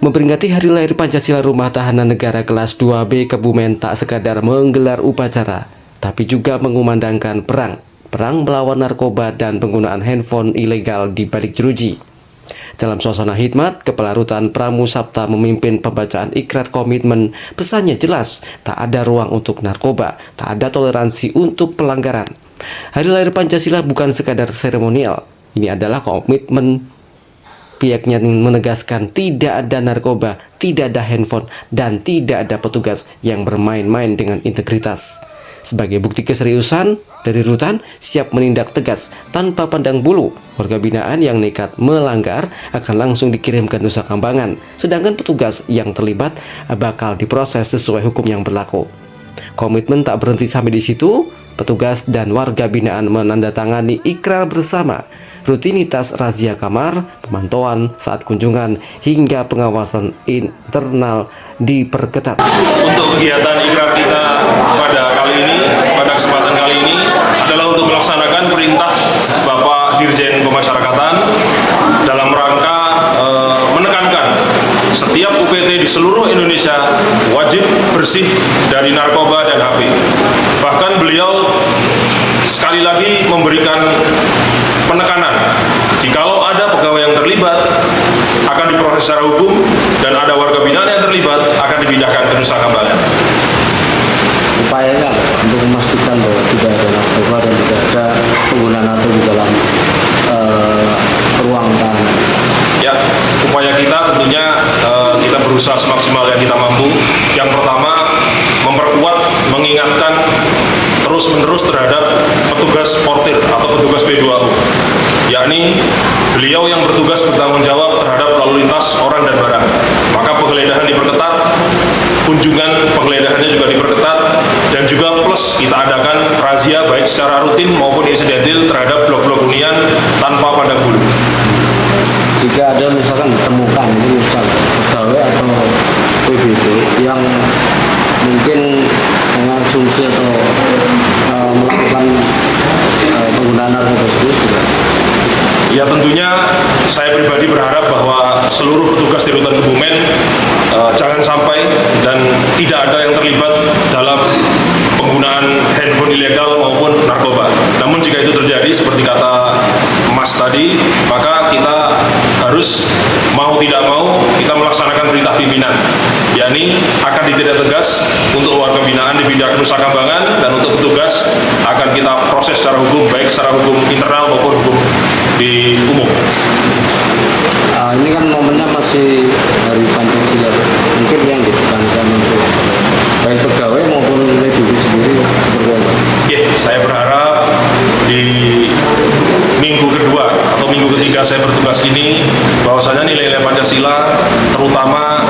Memperingati Hari Lahir Pancasila, Rumah Tahanan Negara kelas 2B Kebumen tak sekadar menggelar upacara, tapi juga mengumandangkan perang melawan narkoba dan penggunaan handphone ilegal di balik jeruji. Dalam suasana hikmat, Kepala Rutan Pramusapta memimpin pembacaan ikrar komitmen. Pesannya jelas, tak ada ruang untuk narkoba, tak ada toleransi untuk pelanggaran. Hari Lahir Pancasila bukan sekadar seremonial, ini adalah komitmen. Pihaknya menegaskan tidak ada narkoba, tidak ada handphone, dan tidak ada petugas yang bermain-main dengan integritas. Sebagai bukti keseriusan, dari Rutan siap menindak tegas tanpa pandang bulu. Warga binaan yang nekat melanggar akan langsung dikirim ke Nusa Kambangan, sedangkan petugas yang terlibat bakal diproses sesuai hukum yang berlaku. Komitmen tak berhenti sampai di situ. Petugas dan warga binaan menandatangani ikrar bersama. Rutinitas razia kamar, pemantauan saat kunjungan, hingga pengawasan internal diperketat. Untuk kegiatan ikrar kita pada kesempatan kali ini adalah untuk melaksanakan perintah Bapak Dirjen Pemasyarakatan dalam rangka menekankan setiap UPT di seluruh Indonesia wajib bersih dari narkoba dan HP. Bahkan beliau sekali lagi memberikan penekanan, jikalau ada pegawai yang terlibat akan diproses secara hukum dan ada warga binaan yang terlibat akan dipindahkan ke Nusa Kambangan. Upayanya untuk memastikan bahwa tidak ada narkoba dan tidak ada penggunaan narkoba di dalam ruang tahanan. Ya, upaya kita tentunya kita berusaha semaksimal yang kita mampu. Yang pertama, memperkuat, mengingatkan terus-menerus terhadap petugas portir atau petugas P2U, yakni beliau yang bertugas bertanggung jawab terhadap lalu lintas orang dan barang. Maka penggeledahan diperketat, kunjungan penggeledahannya juga diperketat, dan juga plus kita adakan razia baik secara rutin maupun insidentil terhadap blok-blok hunian tanpa pandang bulu. Jika ada misalkan ditemukan ini misal pegawai atau PBB yang mungkin mengonsumsi atau melakukan penggunaan narkoba tersebut juga. Ya, tentunya saya pribadi berharap bahwa seluruh petugas di Rutan Kebumen jangan sampai dan tidak ada yang terlibat dalam penggunaan handphone ilegal maupun narkoba. Namun jika itu terjadi seperti kata Mas tadi, maka kita harus mau tidak mau kita melaksanakan perintah pimpinan, yakni akan ditindak tegas untuk warga binaan dipindah ke Nusa Kambangan, dan untuk petugas akan kita proses secara hukum, baik secara hukum internal maupun hukum di umum. Ini kan momennya masih Hari Pancasila, mungkin yang ditekankan untuk baik pegawai maupun PBB sendiri seperti apa? Saya berharap di minggu kedua atau minggu ketiga saya bertugas ini, bahwasanya nilai-nilai Pancasila, terutama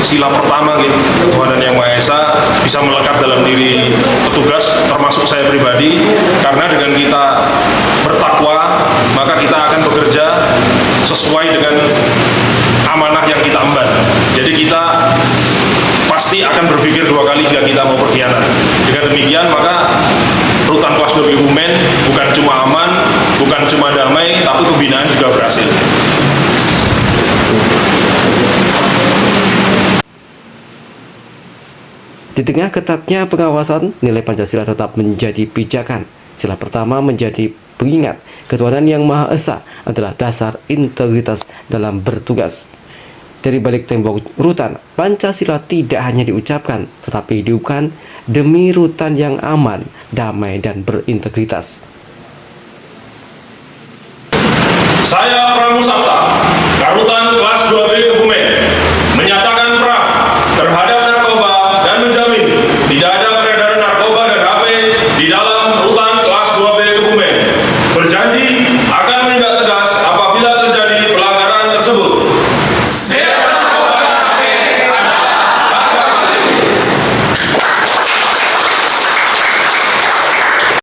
sila pertama ketuhanan yang Maha Esa, bisa melekat dalam diri petugas termasuk saya pribadi. Karena dengan kita bertakwa, maka kita akan bekerja sesuai dengan amanah yang kita emban. Jadi kita pasti akan berpikir dua kali jika kita mau berkhianat. Dengan demikian, maka Rutan kelas 2 Kebumen bukan cuma aman, bukan cuma damai, tapi pembinaan juga berhasil. Di tengah ketatnya pengawasan, nilai Pancasila tetap menjadi pijakan. Sila pertama menjadi pengingat ketuhanan yang Maha Esa adalah dasar integritas dalam bertugas. Dari balik tembok rutan, Pancasila tidak hanya diucapkan, tetapi dihidupkan demi rutan yang aman, damai, dan berintegritas. Saya Pramusapta, Karutan kelas 2B